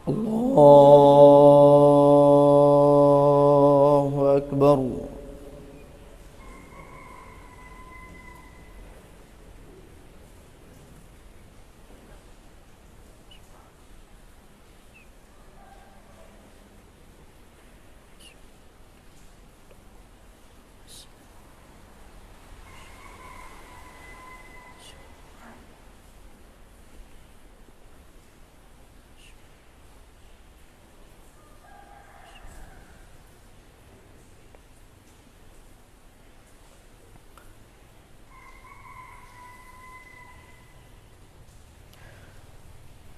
الله أكبر.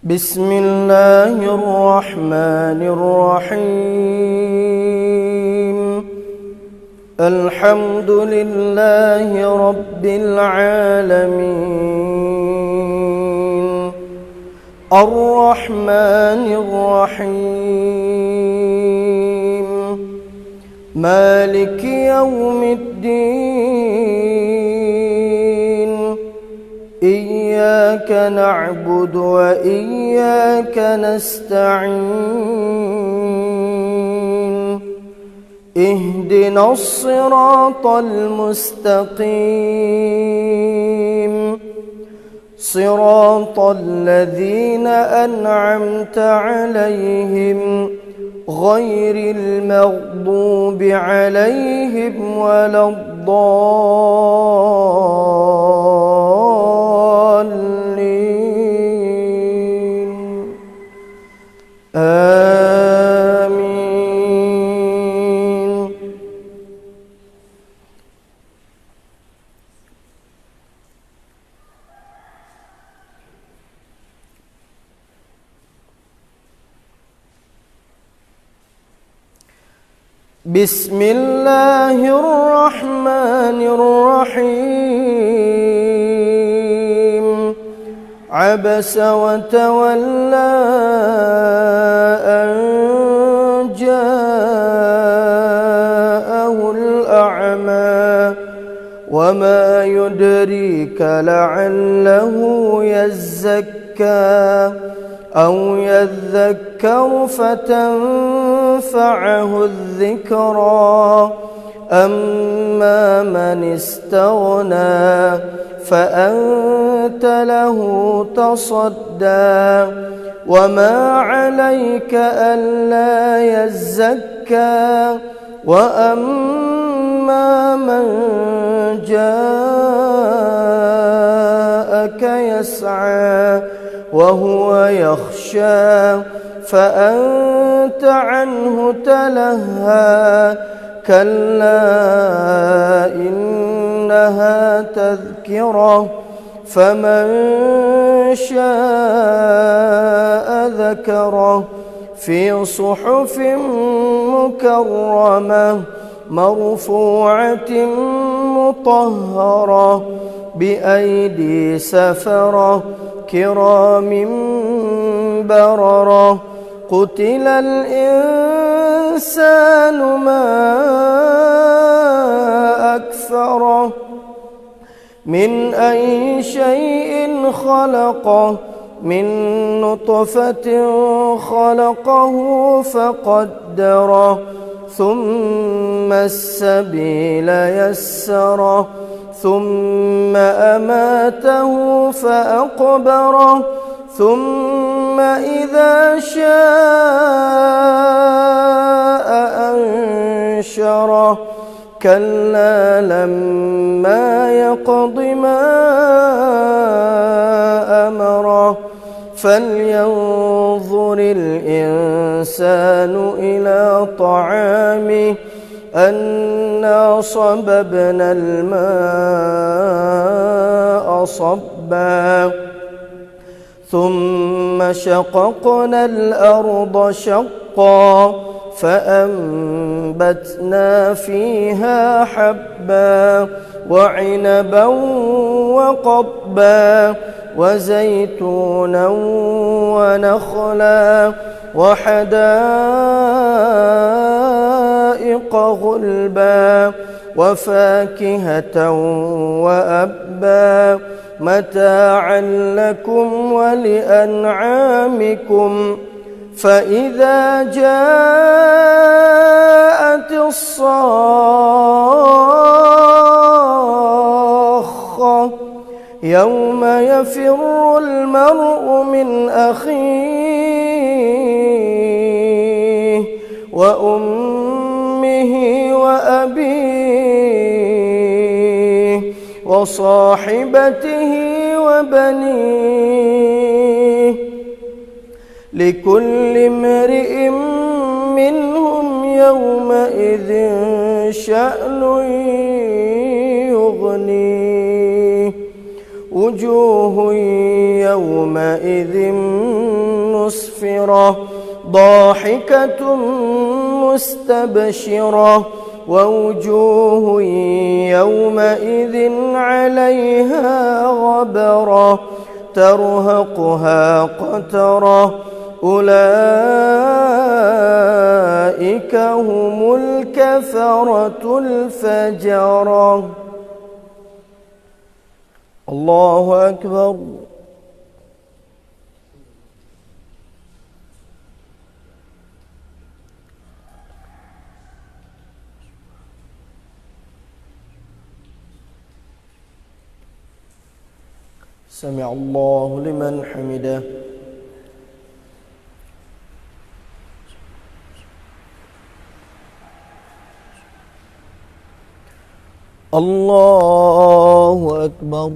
بسم الله الرحمن الرحيم. الحمد لله رب العالمين الرحمن الرحيم مالك يوم الدين. إياك نعبد وإياك نستعين. اهدنا الصراط المستقيم صراط الذين أنعمت عليهم غير المغضوب عليهم ولا الضالين. آمين. بسم الله الرحمن الرحيم. عبس وتولى أن جاءه الأعمى وما يدريك لعله يزكى أو يذكر فتنفعه الذكرى. أما من استغنى فأنت له تصدى وما عليك ألا يزكى. وأما من جاءك يسعى وهو يخشى فأنت عنه تلهى. كلا إنها تذكرة فمن شاء ذكره في صحف مكرمة مرفوعة مطهرة بأيدي سفرة كرام بررة. قتل الإنسان ما أكفره من أي شيء خلقه من نطفة خلقه فقدره ثم السبيل يسره ثم أماته فأقبره ثم إذا شاء أنشره. كلا لما يقض ما أمره. فلينظر الإنسان إلى طعامه أنا صببنا الماء صبا ثم شققنا الأرض شقا فأنبتنا فيها حبا وعنبا وقضبا وزيتونا ونخلا وحدائق غلبا وفاكهة وأبا متاعا لكم ولأنعامكم. فإذا جاءت الصاخة يوم يفر المرء من أخيه وأمه وأبيه وصاحبته وبنيه لكل امرئ منهم يومئذ شأن يغنيه وجوه يومئذ مسفرة ضاحكة مستبشرة ووجوه يومئذ عليها غبرة ترهقها قترة أولئك هم الكفرة الفجرة. الله أكبر. سمع الله لمن حمده. الله أكبر.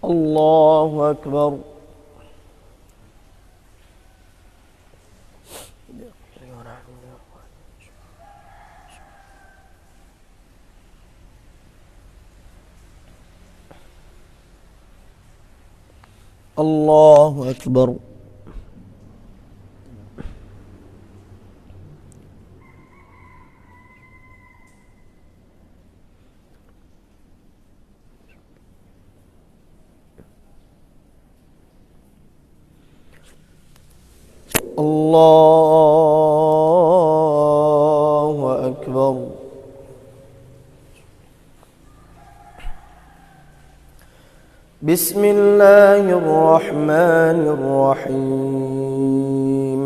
الله أكبر. الله أكبر. الله أكبر. بسم الله الرحمن الرحيم.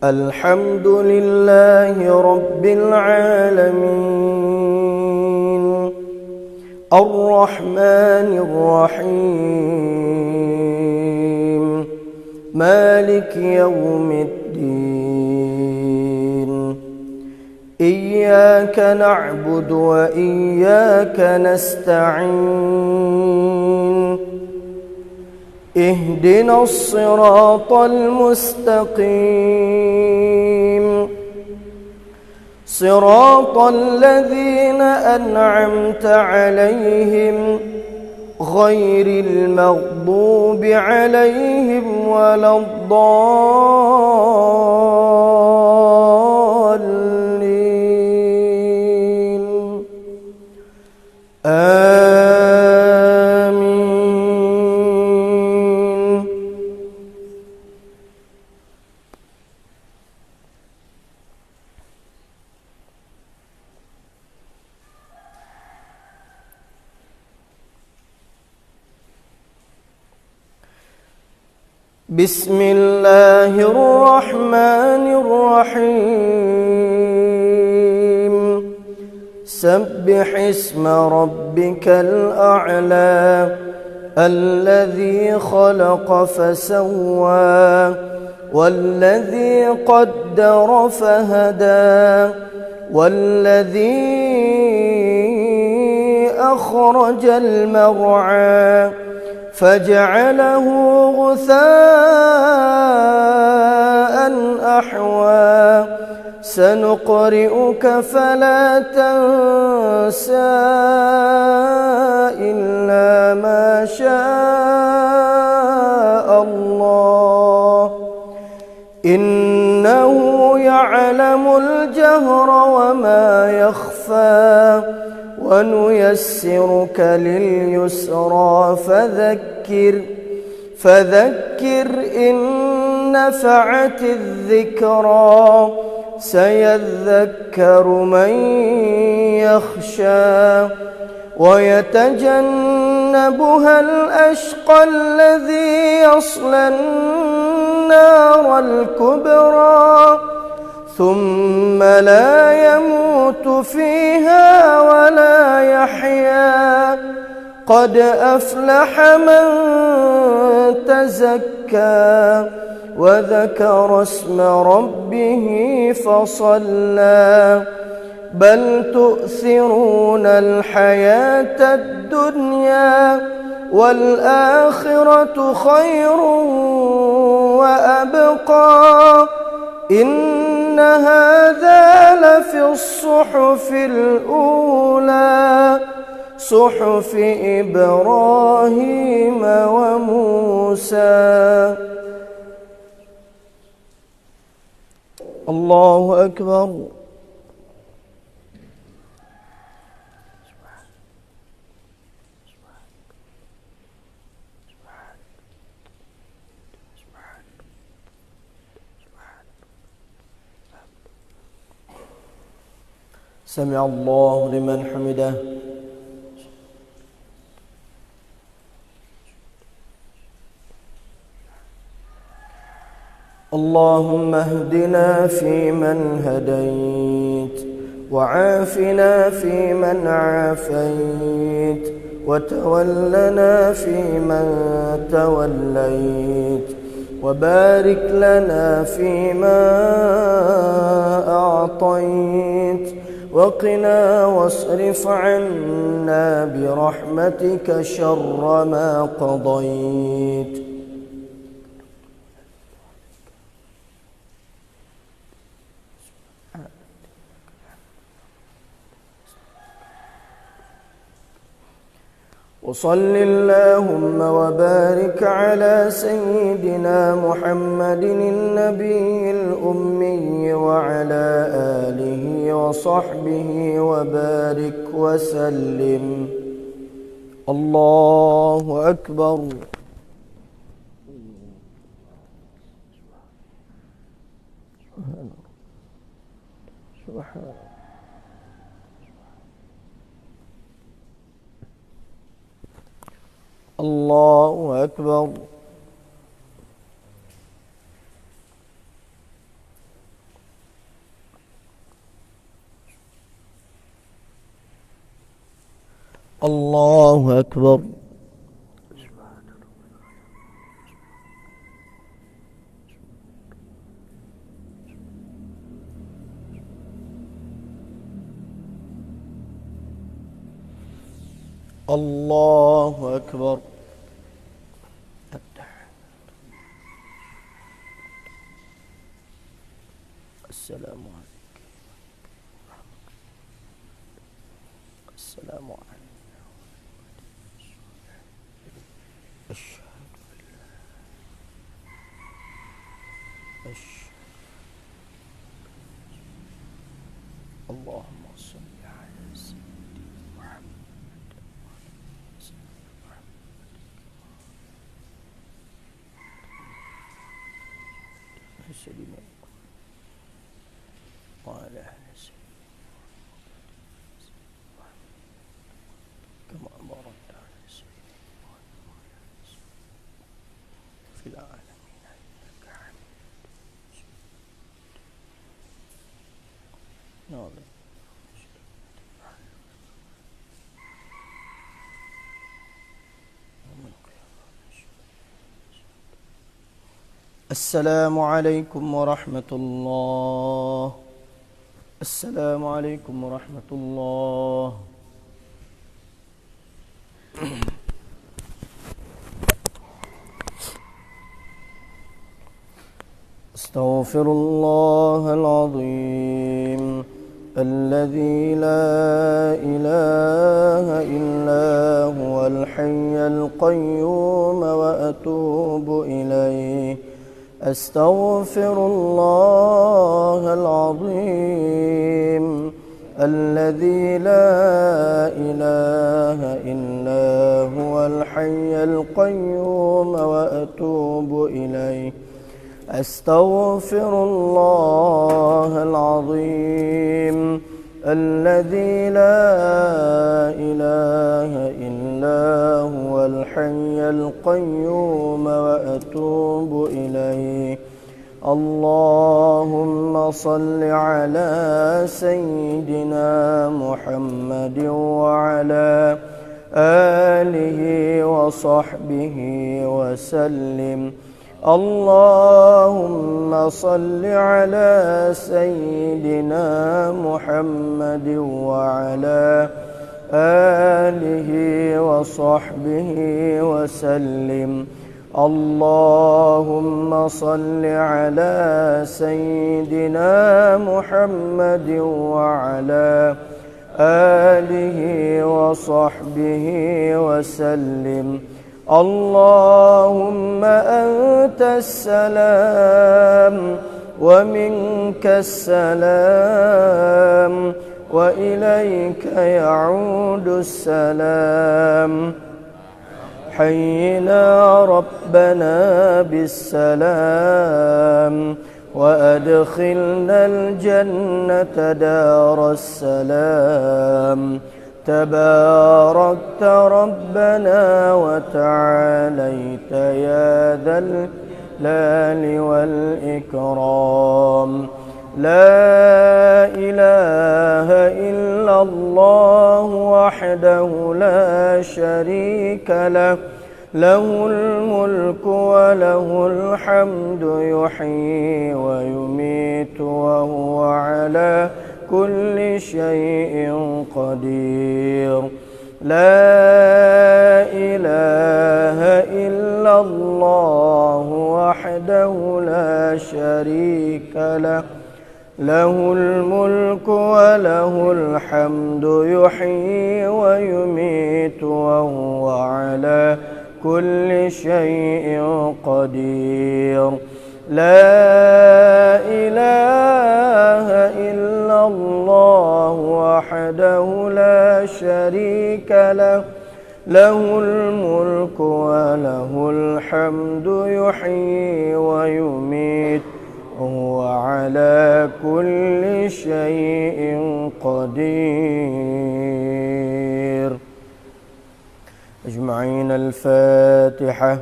الحمد لله رب العالمين الرحمن الرحيم مالك يوم الدين إياك نعبد وإياك نستعين اهدنا الصراط المستقيم صراط الذين أنعمت عليهم غير المغضوب عليهم ولا الضالين آمين. بسم الله الرحمن الرحيم سبح اسم ربك الأعلى الذي خلق فسوى والذي قدر فهدى والذي أخرج المرعى فجعله غثاء أحوى سنقرئك فلا تنسى إلا ما شاء الله إنه يعلم الجهر وما يخفى ونيسرك لليسرى فذكر إن نفعت الذكرى سيذكر من يخشى ويتجنبها الأشقى الذي يصلى النار الكبرى ثم لا يموت فيها ولا يحيا قد أفلح من تزكى وذكر اسم ربه فصلى بل تؤثرون الحياة الدنيا والآخرة خير وأبقى إن هذا لفي الصحف الأولى صحف إبراهيم وموسى. الله أكبر. سمع الله لمن حمده. اللهم اهدنا فيمن هديت وعافنا فيمن عافيت وتولنا فيمن توليت وبارك لنا فيما أعطيت وقنا واصرف عنا برحمتك شر ما قضيت وصل اللهم وبارك على سيدنا محمد النبي الأمي وعلى آله وصحبه وبارك وسلم. الله أكبر. سبحان الله أكبر. الله أكبر. الله أكبر. السلام عليكم. السلام عليكم. أشهد أن لا اللهم صل على سيدنا محمد سيدنا وعلى كما أمرت على سيدنا في العالمين إنك حميد مجيد. السلام عليكم ورحمة الله. السلام عليكم ورحمة الله. أستغفر الله العظيم الذي لا إله إلا هو الحي القيوم وأتوب إليه. أستغفر الله العظيم الذي لا إله إلا هو الحي القيوم وأتوب إليه. أستغفر الله العظيم الذي لا إله إلا هو الحي القيوم وأتوب إليه. اللهم صل على سيدنا محمد وعلى آله وصحبه وسلم. اللهم صل على سيدنا محمد وعلى آله وصحبه وسلم. اللهم صل على سيدنا محمد وعلى آله وصحبه وسلم. اللهم أنت السلام ومنك السلام وإليك يعود السلام. حينا ربنا بالسلام وأدخلنا الجنة دار السلام. تباركت ربنا وتعاليت يا ذا الجلال والإكرام. لا إله إلا الله وحده لا شريك له، له الملك وله الحمد يحيي ويميت وهو على كل شيء قدير. لا إله إلا الله وحده لا شريك له، له الملك وله الحمد يحيي ويميت وهو على كل شيء قدير. لا إله إلا الله وحده لا شريك له، له الملك وله الحمد يحيي ويميت وهو على كل شيء قدير. أجمعين. الفاتحة.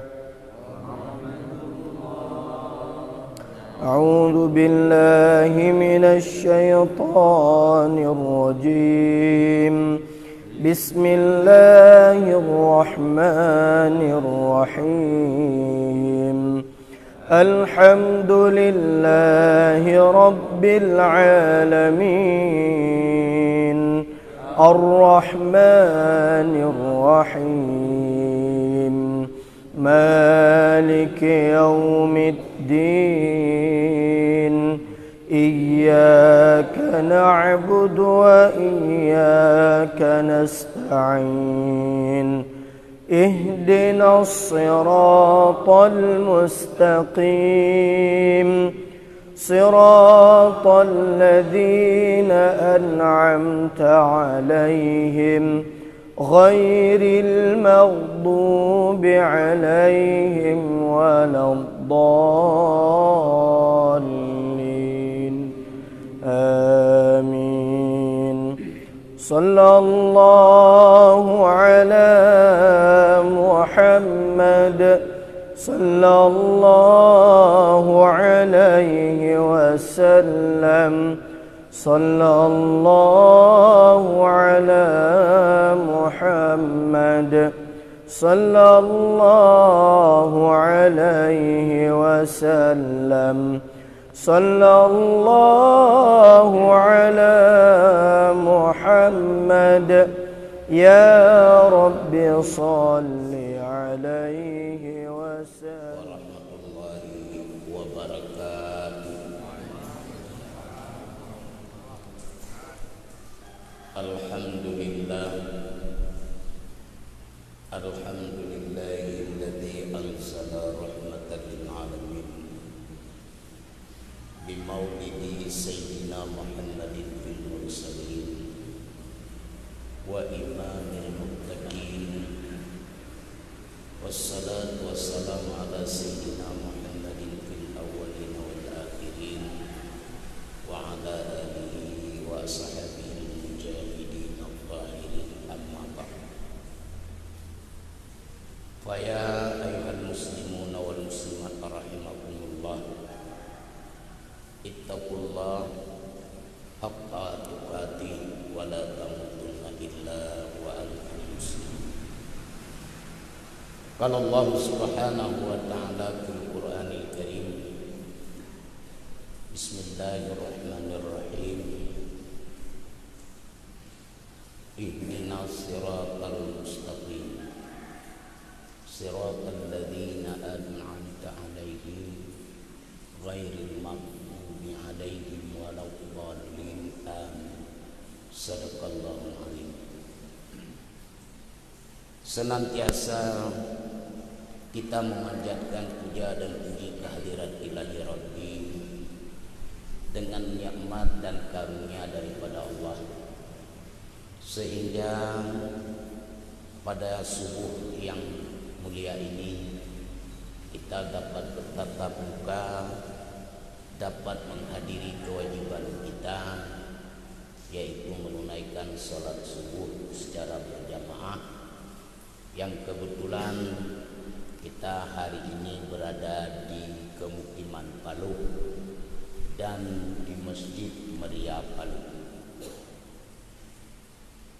أعوذ بالله من الشيطان الرجيم. بسم الله الرحمن الرحيم. الحمد لله رب العالمين الرحمن الرحيم مالك يوم الدين. إياك نعبد وإياك نستعين. اهدنا الصراط المستقيم، صراط الذين أنعمت عليهم غير المغضوب عليهم ولا الضالين. آمين. صلى الله على محمد صلى الله عليه وسلم. صلى الله على محمد صلى الله عليه وسلم. صلى الله على محمد. يا رب صل عليه وسلم. ورحمة الله وبركاته. الحمد لله الذي أنزل رحمة للعالمين بمولد سيدنا محمد في المرسلين وإمام المتقين والصلاة والسلام على سيدنا محمد في الأولين والآخرين وعلى آله وأصحابه المجاهدين الطاهرين أما بعد فيا أيها المسلمون والمسلمات رحمكم الله اتقوا الله حق تقاته ولا تموتن إلا وأنتم مسلمون. قال الله سبحانه وتعالى في القرآن الكريم بسم الله الرحمن الرحيم اهدنا الصراط المستقيم صراط الذين أنعمت عليهم غير المغضوب عليهم ولا الضالين آمين. Sadaqallahul Azim. Senantiasa kita memanjatkan puja dan puji kehadirat Ilahi Rabbi dengan nikmat dan karunia daripada Allah, sehingga pada subuh yang mulia ini kita dapat bertatap muka, dapat menghadiri kewajiban kita, yaitu menunaikan sholat subuh secara berjamaah, yang kebetulan kita hari ini berada di Kemukiman Palu dan di Masjid Meria Palu.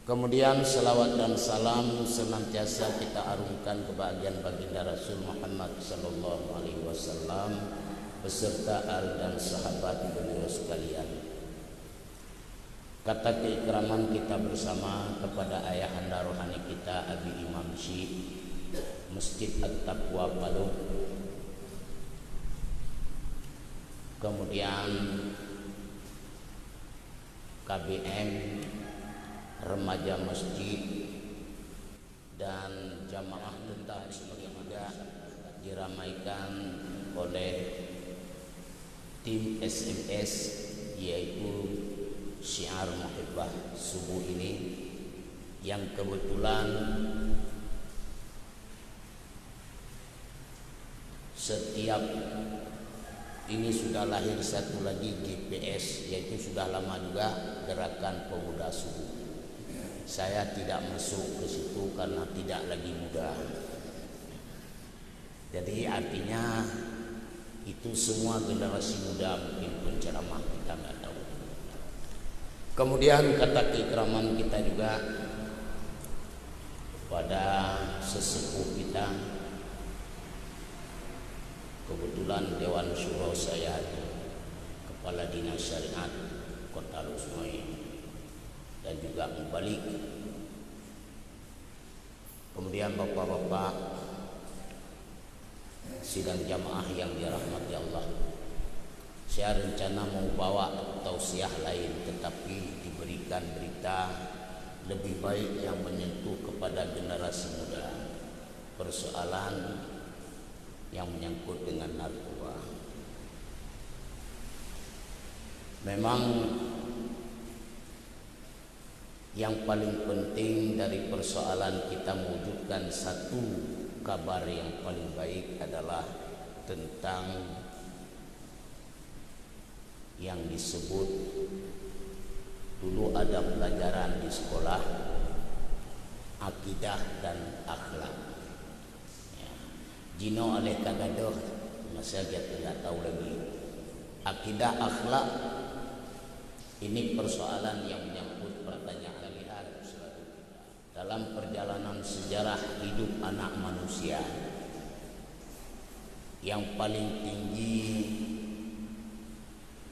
Kemudian salawat dan salam senantiasa kita arungkan kebahagiaan baginda Rasul Muhammad sallallahu alaihi wasallam beserta al dan sahabat beliau sekalian. Kata keikraman kita bersama kepada ayahanda rohani kita Abi Imam Syih Masjid At-Taqwa Palu, kemudian KBM Remaja Masjid dan jamaah tentang juga diramaikan oleh tim SMS, yaitu Syiar Muhibbah subuh ini, yang kebetulan setiap ini sudah lahir satu lagi GPS, yaitu sudah lama juga Gerakan Pemuda Subuh. Saya tidak masuk ke situ karena tidak lagi muda. Jadi artinya itu semua generasi muda, mungkin penceramah kita nggak tahu. Kemudian kata keikraman kita juga pada sesepuh kita, kebetulan Dewan Syuro saya, Kepala Dinas Syariat Kota Lusmoy, dan juga Mubalik. Kemudian bapak-bapak sidang jamaah yang dirahmati Allah. Saya rencana mau bawa tausiah lain, tetapi diberikan berita lebih baik yang menyentuh kepada generasi muda, persoalan yang menyangkut dengan narkoba. Memang yang paling penting dari persoalan kita mewujudkan satu kabar yang paling baik adalah tentang yang disebut dulu ada pelajaran di sekolah, akidah dan akhlak. Ya. Jino oleh kagadoh, masa kita tidak tahu lagi. Akidah akhlak ini persoalan yang menyangkut pertanyaan lihat dalam perjalanan sejarah hidup anak manusia. Yang paling tinggi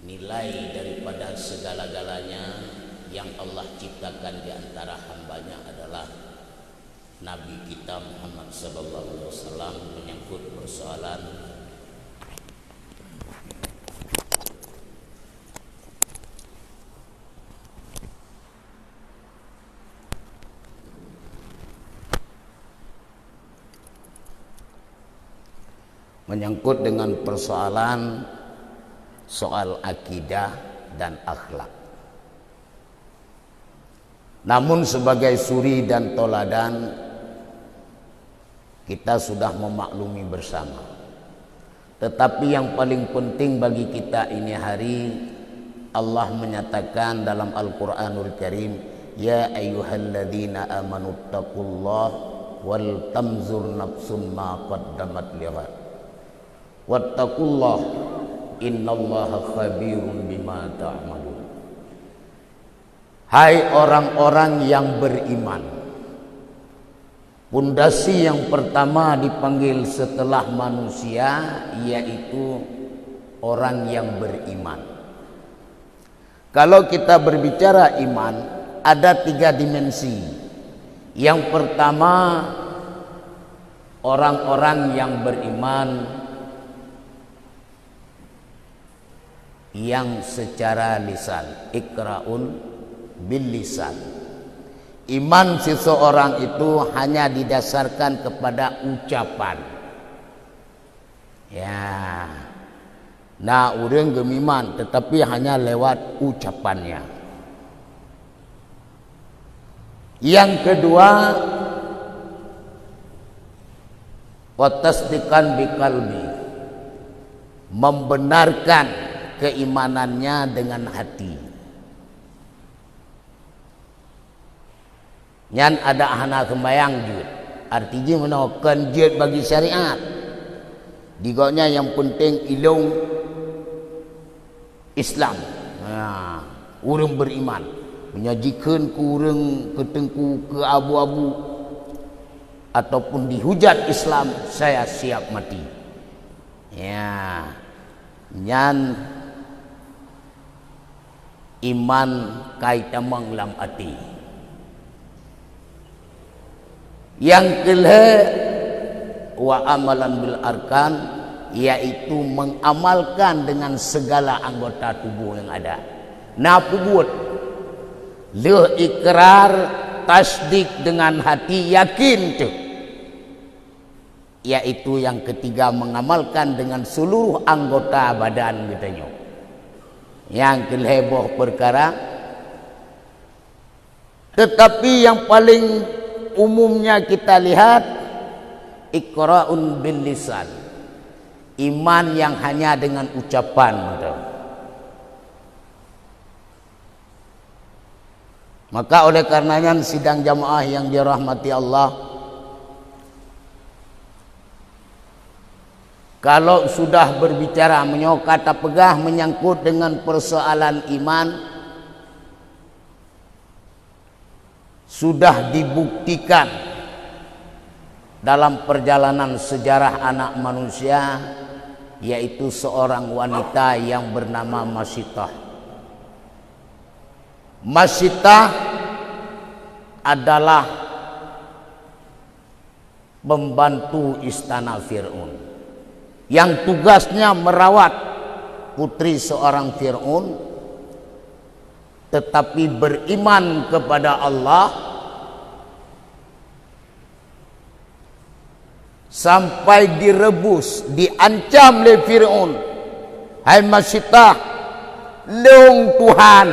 nilai daripada segala-galanya yang Allah ciptakan di antara hambanya adalah Nabi kita Muhammad sallallahu alaihi wasallam, menyangkut persoalan menyangkut dengan persoalan soal akidah dan akhlak. Namun sebagai suri dan toladan, kita sudah memaklumi bersama. Tetapi yang paling penting bagi kita ini hari, Allah menyatakan dalam Al-Quranul Karim, ya ayyuhalladzina amanu taqullah wal tamzur nafsum ma qaddamat lighad wattaqullah innallaha khabirun bima ta'malun. Hai orang-orang yang beriman, pondasi yang pertama dipanggil setelah manusia yaitu orang yang beriman. Kalau kita berbicara iman, ada 3 dimensi. Yang pertama, orang-orang yang beriman yang secara lisan, ikra'un bil lisan. Iman seseorang itu hanya didasarkan kepada ucapan. Ya. Nah, orang gemiman tetapi hanya lewat ucapannya. Yang kedua, watasdiqan biqalbi, membenarkan keimanannya dengan hati. Nyan ada anak sembayang jud, artinya menolakkan jud bagi syariat. Digoknya yang penting ilung Islam. Orang beriman menyajikan ke orang ketengku ke abu-abu ataupun dihujat Islam, saya siap mati. Ya, nyan iman kaitamang lam ati. Yang kedua, wa amalan bil arkan, yaitu mengamalkan dengan segala anggota tubuh yang ada. Nah, buat le ikrar, tasdik dengan hati, yakin tu. Yaitu yang ketiga, mengamalkan dengan seluruh anggota badan katanya. Yang keleboh perkara. Tetapi yang paling umumnya kita lihat, iqra'un bil lisan, iman yang hanya dengan ucapan. Maka oleh karenanya sidang jamaah yang dirahmati Allah, kalau sudah berbicara kata pegah menyangkut dengan persoalan iman, sudah dibuktikan dalam perjalanan sejarah anak manusia, yaitu seorang wanita yang bernama Masitah. Masitah adalah pembantu istana Fir'aun yang tugasnya merawat putri seorang Fir'aun, tetapi beriman kepada Allah sampai direbus, diancam oleh Fir'aun. Hai Masitah, leung Tuhan.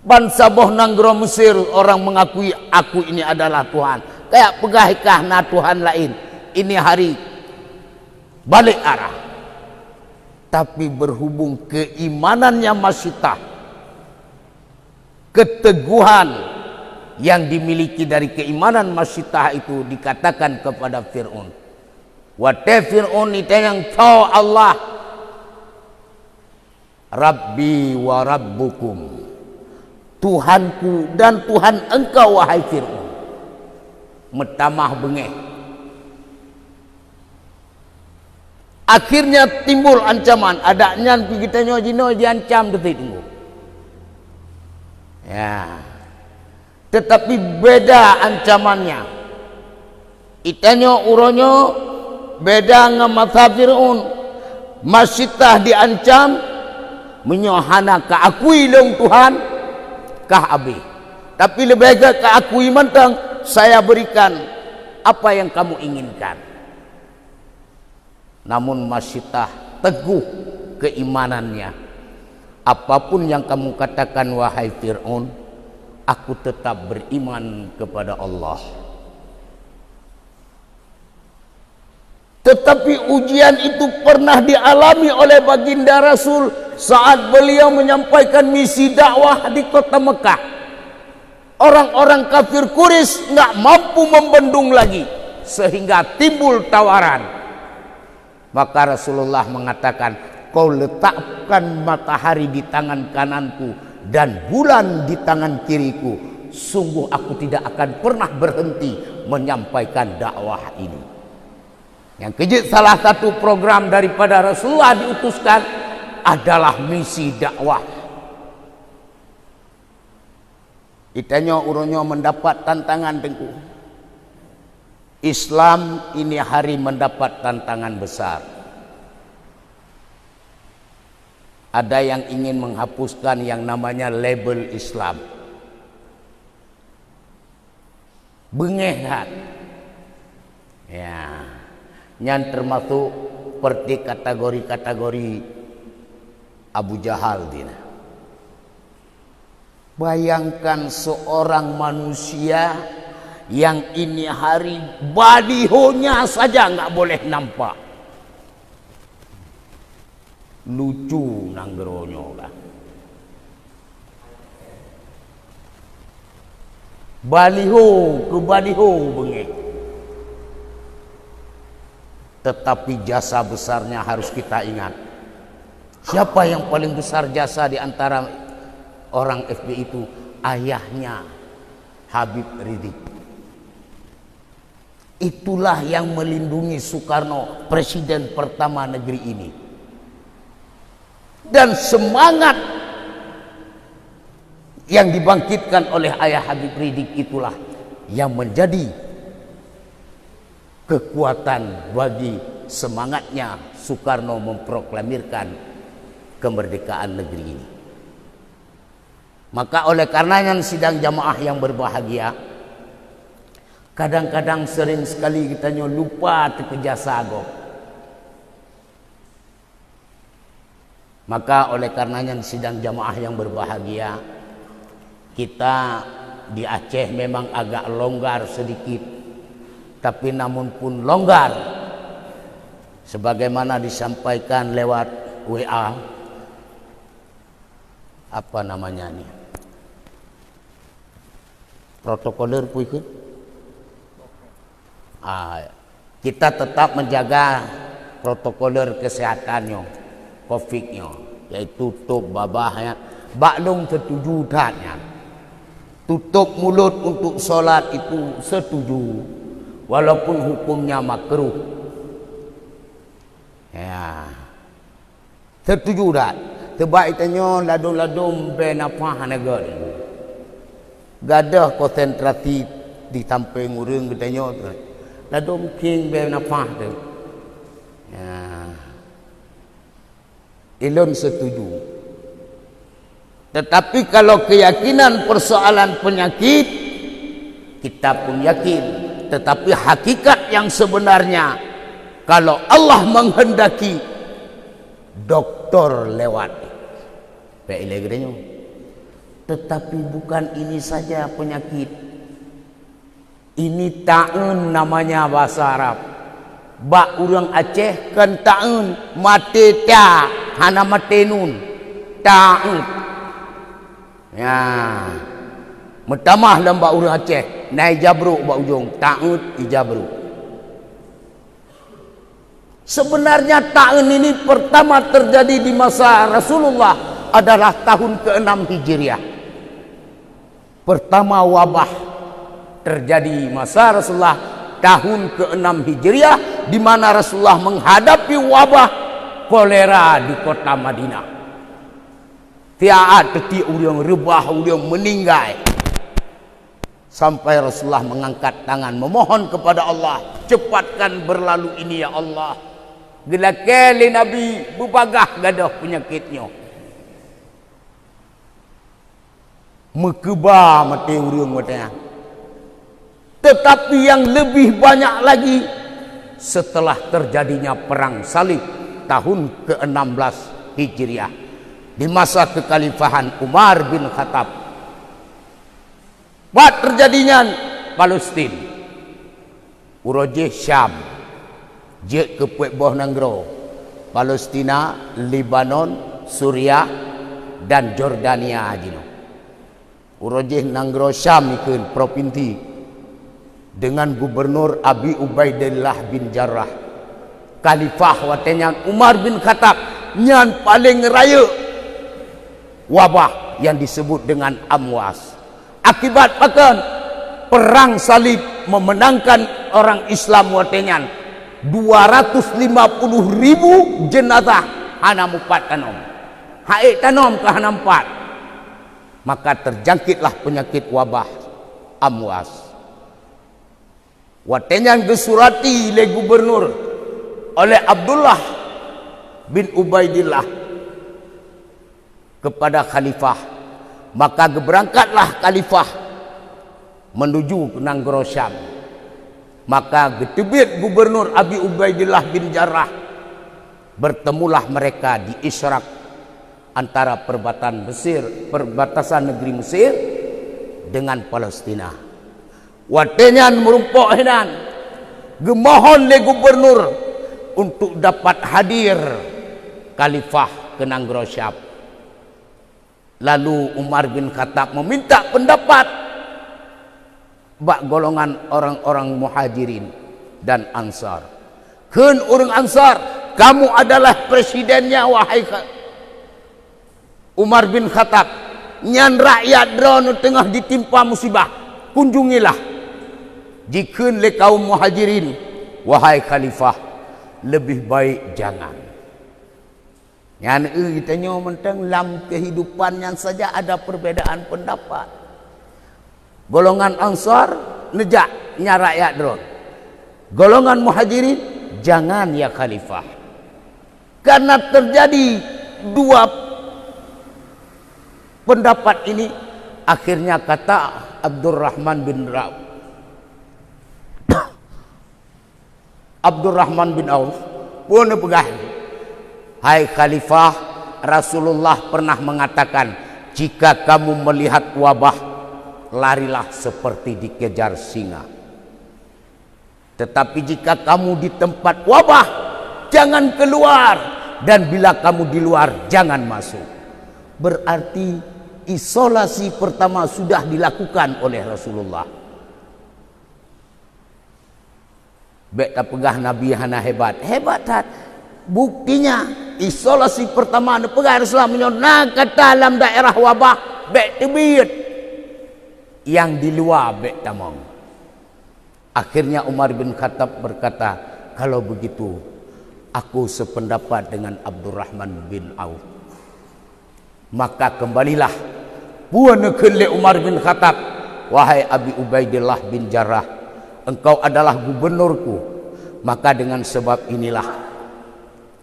Bangsa boh nanggro Mesir orang mengakui aku ini adalah Tuhan. Kayak pegahikah na Tuhan lain. Ini hari balik arah. Tapi berhubung keimanannya Masitah, keteguhan yang dimiliki dari keimanan Masitah itu dikatakan kepada Fir'aun. Wate Fir'aun itu yang tahu Allah, Rabbi wa Rabbukum, Tuhanku dan Tuhan engkau wahai Fir'aun. Metamah bengeh. Akhirnya timbul ancaman, adanya kita nyojino diancam detik tunggu. Ya. Tetapi beda ancamannya. Itanyo uronyo beda ngamata Fir'aun. Masitah diancam menyohana keakui leung Tuhan kah abi. Tapi lebih baik keakui mentang, saya berikan apa yang kamu inginkan. Namun Masitah teguh keimanannya. apapun yang kamu katakan wahai Fir'aun, aku tetap beriman kepada Allah. Tetapi ujian itu pernah dialami oleh baginda Rasul saat beliau menyampaikan misi dakwah di kota Mekah. Orang-orang kafir Quraisy nggak mampu membendung lagi, sehingga timbul tawaran. Maka Rasulullah mengatakan, kau letakkan matahari di tangan kananku dan bulan di tangan kiriku, sungguh aku tidak akan pernah berhenti menyampaikan dakwah ini. Yang kejut, salah satu program daripada Rasulullah diutuskan adalah misi dakwah. Itanya urunnya mendapat tantangan tengku. Islam ini hari mendapat tantangan besar. Ada yang ingin menghapuskan yang namanya label Islam. Bengehat. Ya. Yang termasuk seperti kategori-kategori Abu Jahal dina. Bayangkan seorang manusia yang ini hari balihonya saja nggak boleh nampak. Lucu nanggeronyo lah. Baliho ke baliho bengek. Tetapi jasa besarnya harus kita ingat. Siapa yang paling besar jasa di antara orang FPI itu? Ayahnya Habib Rizik. Itulah yang melindungi Soekarno, presiden pertama negeri ini. Dan semangat yang dibangkitkan oleh ayah Habib Rizik itulah yang menjadi kekuatan bagi semangatnya Soekarno memproklamirkan kemerdekaan negeri ini. Maka oleh karenanya sidang jamaah yang berbahagia, kadang-kadang sering sekali kita lupa terkejasago. Maka oleh karenanya sidang jamaah yang berbahagia, kita di Aceh memang agak longgar sedikit. Tapi namun pun longgar, sebagaimana disampaikan lewat WA, apa namanya nih, protokoler pun ikut. Kita tetap menjaga protokoler kesehatannya, COVID-nya, yaitu tutup babahnya, baklung setuju datnya, tutup mulut untuk sholat itu setuju. Walaupun hukumnya makruh. Ya. Setuju dah. Sebab itanya ladung-ladung benapah negara. Gadah konsentrasi di samping urang katanya. Ladung king benapah tu. Ya. Ilun setuju. Tetapi kalau keyakinan persoalan penyakit, kita pun yakin. Tetapi hakikat yang sebenarnya, kalau Allah menghendaki, doktor lewat. Tetapi bukan ini saja penyakit. Ini ta'un namanya bahasa Arab. Bak urang Aceh kan ta'un, mate ta, hana mate nun. Ta'un. Ya. Metamah lembak urang Aceh. Naik jabruk bak ujung, ta'ud ijabruk. Sebenarnya ta'un ini pertama terjadi di masa Rasulullah adalah tahun ke-6 Hijriah. Pertama wabah terjadi masa Rasulullah tahun ke-6 Hijriah, di mana Rasulullah menghadapi wabah kolera di kota Madinah. Tiada tetik urang rebah, urang meninggal. Sampai Rasulullah mengangkat tangan memohon kepada Allah, cepatkan berlalu ini ya Allah. Bila kali Nabi bubagah gadah penyakitnya. Mekeba mati urang matanya. Tetapi yang lebih banyak lagi setelah terjadinya perang salib tahun ke-16 Hijriah. di masa kekhalifahan Umar bin Khattab. Buat terjadinya Palestin, urojeh Syam, je ke puek boh nanggro, Palestina, Lebanon, Suriah dan Jordania jino. Urojeh nanggro Syam ikun provinsi dengan gubernur Abi Ubaidillah bin Jarrah. Khalifah watenya Umar bin Khattab nyan paling raya wabah yang disebut dengan Amwas. Akibat pakan perang salib memenangkan orang Islam watenya 250.000 jenazah hana mupat tanom. Haik tanom ke hana empat. Maka terjangkitlah penyakit wabah Amwas. Watenya gesurati le gubernur oleh Abdullah bin Ubaidillah kepada khalifah. Maka berangkatlah khalifah menuju ke Nanggro Syam. Maka getebit gubernur Abi Ubaidillah bin Jarrah, bertemulah mereka di Isyraq antara perbatasan negeri Mesir dengan Palestina. Watenya merumpok hinan gemohon le gubernur untuk dapat hadir khalifah ke Nanggro Syam. Lalu Umar bin Khattab meminta pendapat bak golongan orang-orang muhajirin dan ansar. Keun orang ansar, kamu adalah presidennya wahai Umar bin Khattab. Nyan rakyat drone tengah ditimpa musibah, kunjungilah. Jikeun le kaum muhajirin, wahai khalifah, lebih baik jangan. Yang kita mentang dalam kehidupan yang saja ada perbedaan pendapat. Golongan Ansar nejak nya rakyat drone. Golongan Muhajirin jangan ya khalifah. Karena terjadi dua pendapat ini, akhirnya kata Abdurrahman bin Auf, Abdurrahman bin Auf pun pegah. Hai khalifah, Rasulullah pernah mengatakan, jika kamu melihat wabah, larilah seperti dikejar singa. Tetapi jika kamu di tempat wabah, jangan keluar. Dan bila kamu di luar, jangan masuk. Berarti isolasi pertama sudah dilakukan oleh Rasulullah. Beta pegah Nabi hana hebat. Hebat hat. Buktinya isolasi pertama anu pegah Rasulullah menyona ke dalam daerah wabah bek tebit yang di luar bek tamang. Akhirnya Umar bin Khattab berkata, kalau begitu aku sependapat dengan Abdurrahman bin Auf. Maka kembalilah puan ke Umar bin Khattab, wahai Abi Ubaidillah bin Jarrah, engkau adalah gubernurku, maka dengan sebab inilah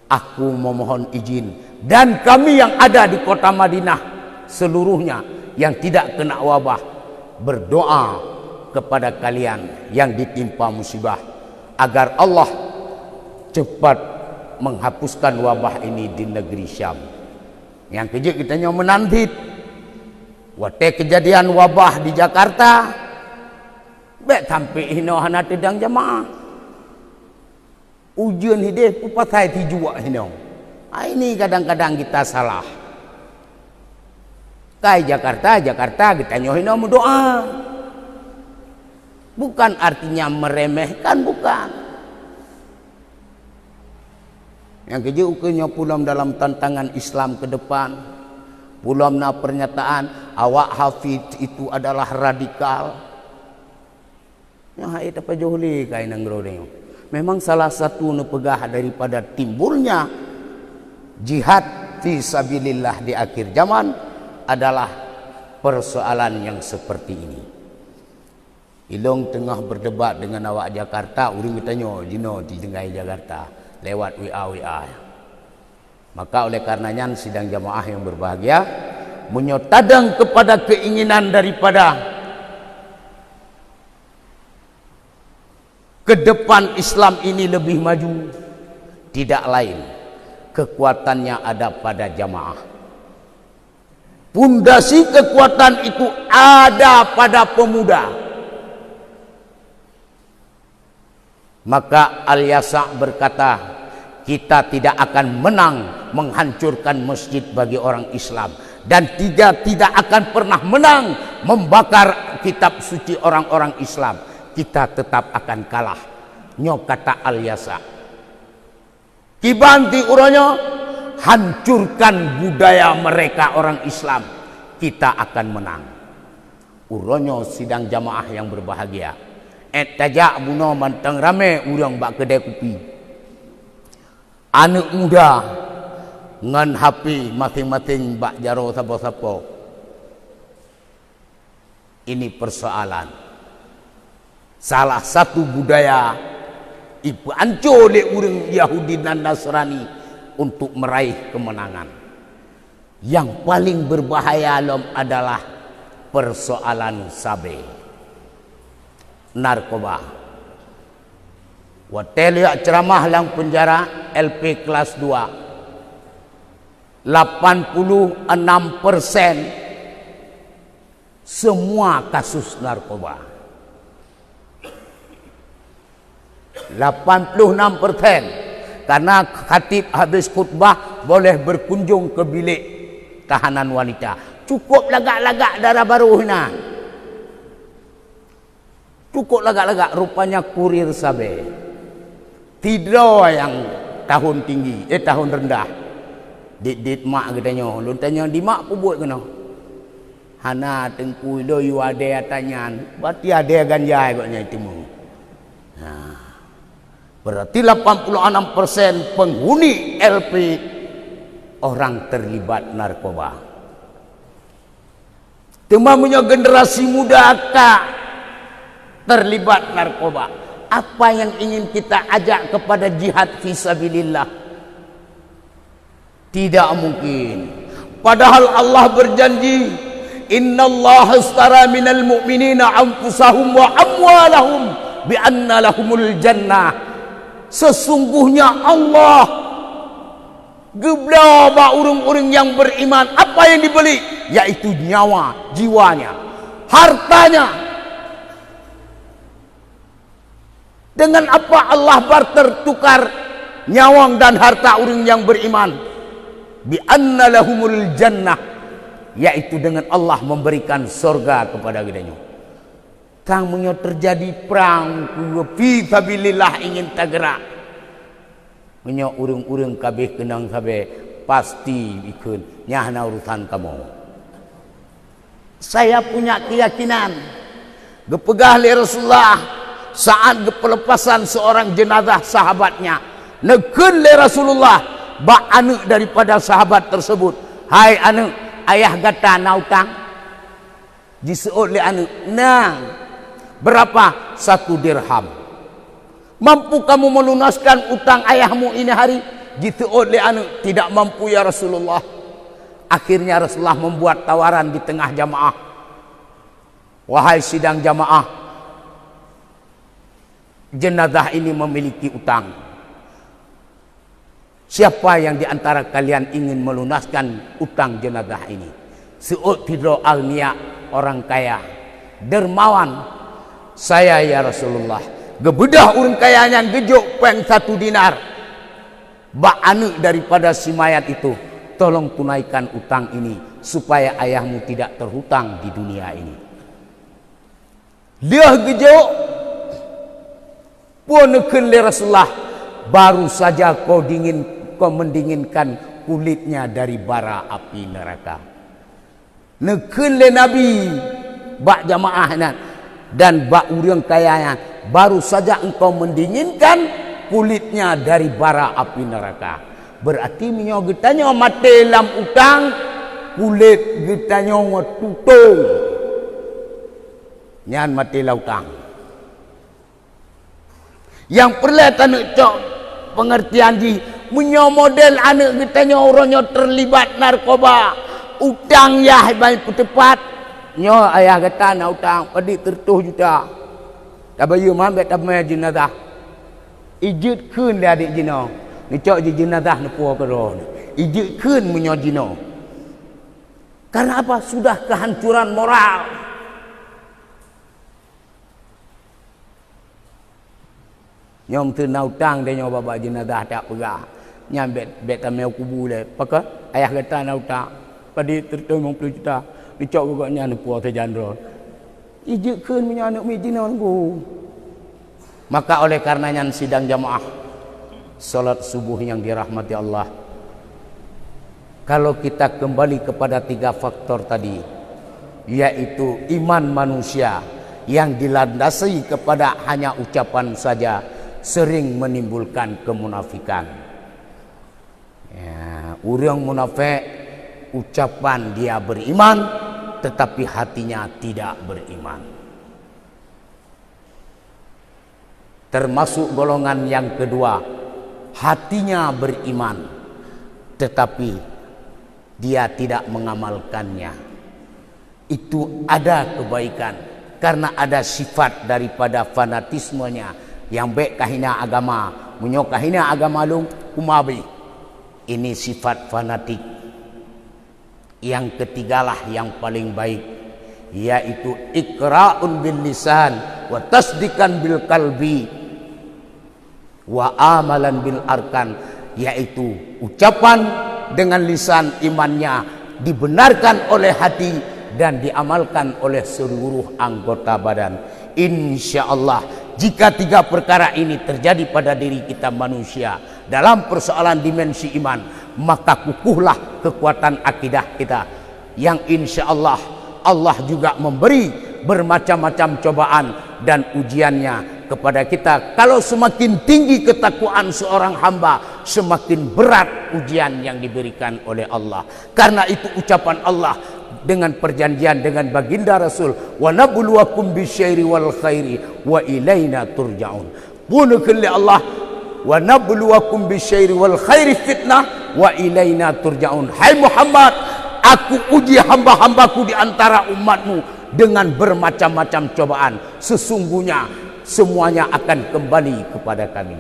aku memohon izin, dan kami yang ada di kota Madinah seluruhnya yang tidak kena wabah berdoa kepada kalian yang ditimpa musibah agar Allah cepat menghapuskan wabah ini di negeri Syam. Yang kejut kita menantit waktu kejadian wabah di Jakarta bek sampai hino hana tedang jamaah. Ujian hidup pupatai tijua hino. Ini kadang-kadang kita salah. Kai Jakarta kita nyohino mendoa. Bukan artinya meremehkan, bukan. Yang kejuukeunnya pulam dalam tantangan Islam ke depan. Pulamna pernyataan awak hafid itu adalah radikal. Ya itu apa johli kai nanggro deui. Memang salah satu nepegah daripada timbulnya jihad fi sabilillah di akhir zaman adalah persoalan yang seperti ini. Ilong tengah berdebat dengan awak Jakarta, urang bertanya, jino di tengah Jakarta lewat WA. Maka oleh karenanya sidang jamaah yang berbahagia menyotadang kepada keinginan daripada ke depan Islam ini lebih maju, tidak lain kekuatannya ada pada jamaah. Pundasi kekuatan itu ada pada pemuda. Maka Al-Yasa' berkata, kita tidak akan menang menghancurkan masjid bagi orang Islam, dan tidak akan pernah menang membakar kitab suci orang-orang Islam. Kita tetap akan kalah. Nyo kata Al-Yasa'. Kibanti uronyo, hancurkan budaya mereka orang Islam, kita akan menang. Uronyo sidang jamaah yang berbahagia. Tajak buno mantang rame urang bak kedai kopi. Anak muda ngan HP masing-masing bak jaro sapa-sapa. Ini persoalan. Salah satu budaya ibu ancur oleh orang Yahudi dan Nasrani untuk meraih kemenangan. Yang paling berbahaya adalah persoalan sabe, narkoba. Watelia ceramah lang penjara LP kelas 2. 86% semua kasus narkoba. 86%. Karena khatib habis khutbah boleh berkunjung ke bilik tahanan wanita. Cukup lagak-lagak darah baru hina. Cukup lagak-lagak, rupanya kurir sabe. Tidak yang tahun tinggi, tahun rendah. Dit mak katanya, lu tanya di mak pun buat kena. Hana tengku do yu ada tanyan, berarti ada ganjai katanya itu mu. Nah, berarti 86% penghuni LP orang terlibat narkoba. Temamnya generasi muda kak terlibat narkoba. Apa yang ingin kita ajak kepada jihad fisabilillah? Tidak mungkin. Padahal Allah berjanji, innallaha astara minal mu'minina anfusahum wa amwalahum bi anna lahumul jannah. Sesungguhnya Allah gebla ba urang-urang yang beriman, apa yang dibeli? Yaitu nyawa, jiwanya, hartanya. Dengan apa Allah barter tukar nyawang dan harta orang yang beriman? Bi anna lahumul jannah, yaitu dengan Allah memberikan surga kepada gedenya. Kang menyo terjadi perang fi sabilillah ingin tagerak. Menyo urang-urang kabeh kenang sabe pasti ikut nyahna urusan kamu. Saya punya keyakinan gepegah li Rasulullah saat pelepasan seorang jenazah sahabatnya, nekeun le Rasulullah bak anak daripada sahabat tersebut, hai anak, ayah gata na utang. Diseut le anak, nang berapa? 1 dirham. Mampu kamu melunaskan utang ayahmu ini hari? Diseut le anak, tidak mampu ya Rasulullah. Akhirnya Rasulullah membuat tawaran di tengah jamaah, wahai sidang jamaah, jenazah ini memiliki utang. Siapa yang di antara kalian ingin melunaskan utang jenazah ini? Seut tidro agniya, orang kaya, dermawan. Saya ya Rasulullah. Gebedah orang kayanya gejuk peng 1 dinar. Bak anu daripada si mayat itu, tolong tunaikan utang ini supaya ayahmu tidak terhutang di dunia ini. Dia gejuk pun nekeun le Rasulullah, baru saja kau mendinginkan kulitnya dari bara api neraka. Nekeun le Nabi bak jamaahna dan bak urang kayanya, baru saja engkau mendinginkan kulitnya dari bara api neraka. Berarti minyo getanya mate lam utang, kulit getanya tutung. Nyan mate la utang. Yang perlihatan cok pengertian di menyo model anak kita orangnya terlibat narkoba, utang ya baik tepat nyo ayah kata na utang padi 100 juta. Tabayu man bet tamai jenazah ijut keun le adik jino ni cok jenazah ne puo kero ijut keun menyo jino Karena apa? Sudah kehancuran moral. Nyom tu nautang dia nyoba bawa jenazah tak pegah. Nyambet bet tamel kubu le. Paka ayah kata nautang. Padi tertengok 50 juta. Dicok gugaknya ni puas terjandro. Ijek keun punya anak mijina ku. Maka oleh karenanya sidang jamaah salat subuh yang dirahmati Allah. Kalau kita kembali kepada 3 faktor tadi, yaitu iman manusia yang dilandasi kepada hanya ucapan saja, sering menimbulkan kemunafikan. Ya, orang munafik ucapan dia beriman, tetapi hatinya tidak beriman. Termasuk golongan yang kedua, hatinya beriman, tetapi dia tidak mengamalkannya. Itu ada kebaikan karena ada sifat daripada fanatismenya yang baik kahina agama, munyo kahina agama lung kumabi. Ini sifat fanatik. Yang ketigalah yang paling baik, yaitu iqra'un bil lisan wa tasdiqan bil qalbi wa amalan bil arkan, yaitu ucapan dengan lisan imannya dibenarkan oleh hati dan diamalkan oleh seluruh anggota badan. Insyaallah jika 3 perkara ini terjadi pada diri kita manusia dalam persoalan dimensi iman, maka kukuhlah kekuatan akidah kita yang insyaallah Allah juga memberi bermacam-macam cobaan dan ujiannya kepada kita. Kalau semakin tinggi ketakwaan seorang hamba, semakin berat ujian yang diberikan oleh Allah. Karena itu ucapan Allah dengan perjanjian dengan baginda Rasul, wa nabluwakum bisyarri wal khairi wa ilaina turja'un. Punukul Allah, wa nabluwakum bisyarri wal khairi fitnah wa ilaina turja'un. Hai Muhammad, aku uji hamba-hambaku di antara umatmu dengan bermacam-macam cobaan. Sesungguhnya semuanya akan kembali kepada kami.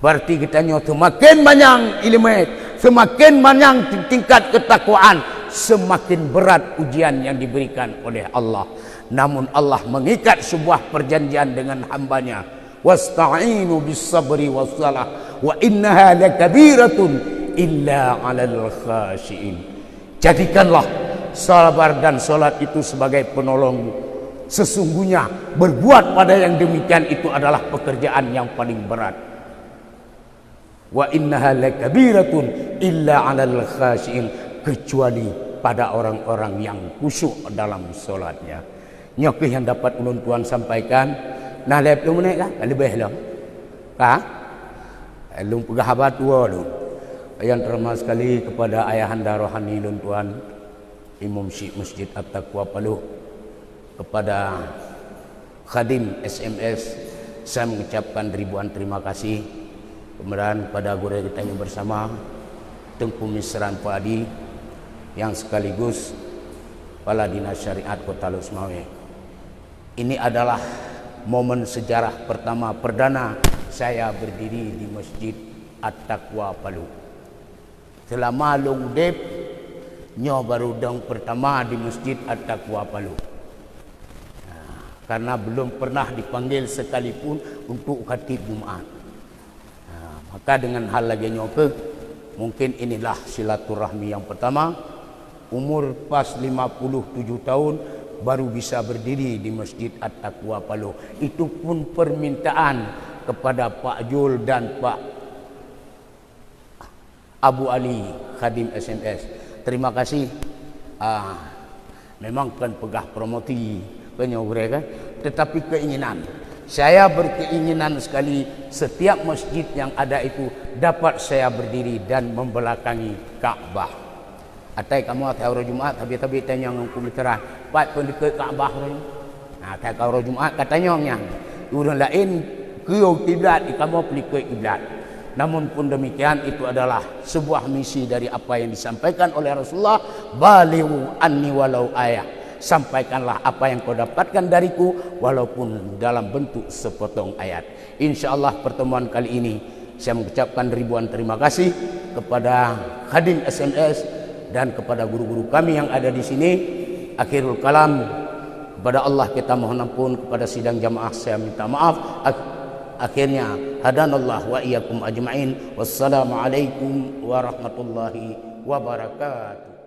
Berarti kita nyoto semakin banyak ilmu, semakin banyak tingkat ketakwaan, semakin berat ujian yang diberikan oleh Allah. Namun Allah mengikat sebuah perjanjian dengan hambanya, wasta'inu bis sabri was salah wa innaha lakabiratun illa 'alal khashiin. Jadikanlah sabar dan solat itu sebagai penolongmu. Sesungguhnya berbuat pada yang demikian itu adalah pekerjaan yang paling berat. Wa innaha lakabiratun illa 'alal khashiin, kecuali pada orang-orang yang khusyuk dalam solatnya. Nyok yang dapat ulun tuan sampaikan. Nah lep lu menek kah? Lebih lah. Kah? Lu pegah habat tua lu. Yang termas sekali kepada ayahanda rohani ulun tuan Imam Syekh Masjid At-Taqwa Paluh, kepada Khadim SMS saya mengucapkan ribuan terima kasih. Kemudian pada guru kita yang bersama Tengku Misran Pak Adi yang sekaligus Kepala Dinas Syariat Kota Lusmawe. Ini adalah momen sejarah pertama perdana saya berdiri di Masjid At-Taqwa Paluh. Selama long dep nyo baru dong pertama di Masjid At-Taqwa Paluh. Karena belum pernah dipanggil sekalipun untuk khatib Jumat. Maka dengan hal lagi nyoke, mungkin inilah silaturahmi yang pertama. Umur pas 57 tahun baru bisa berdiri di Masjid At-Taqwa Paluh. Itu pun permintaan kepada Pak Jul dan Pak Abu Ali Khadim SMS. Terima kasih. Memang kan pegah promoti penyogre kan, tetapi keinginan saya berkeinginan sekali setiap masjid yang ada itu dapat saya berdiri dan membelakangi Ka'bah. Atai kamu atai hari Jumat tapi tanya ngku literan pat pun dekat Ka'bah ni. Nah, atai hari Jumat katanya yang orang lain ke kiblat kamu pergi ke kiblat. Namun pun demikian itu adalah sebuah misi dari apa yang disampaikan oleh Rasulullah, balighu anni walau ayat. Sampaikanlah apa yang kau dapatkan dariku walaupun dalam bentuk sepotong ayat. InsyaAllah pertemuan kali ini saya mengucapkan ribuan terima kasih kepada Khadim SMS dan kepada guru-guru kami yang ada di sini. Akhirul kalam, kepada Allah kita mohon ampun, kepada sidang jamaah saya minta maaf. Akhirnya hadanallah wa iyyakum ajma'in. Wassalamualaikum warahmatullahi wabarakatuh.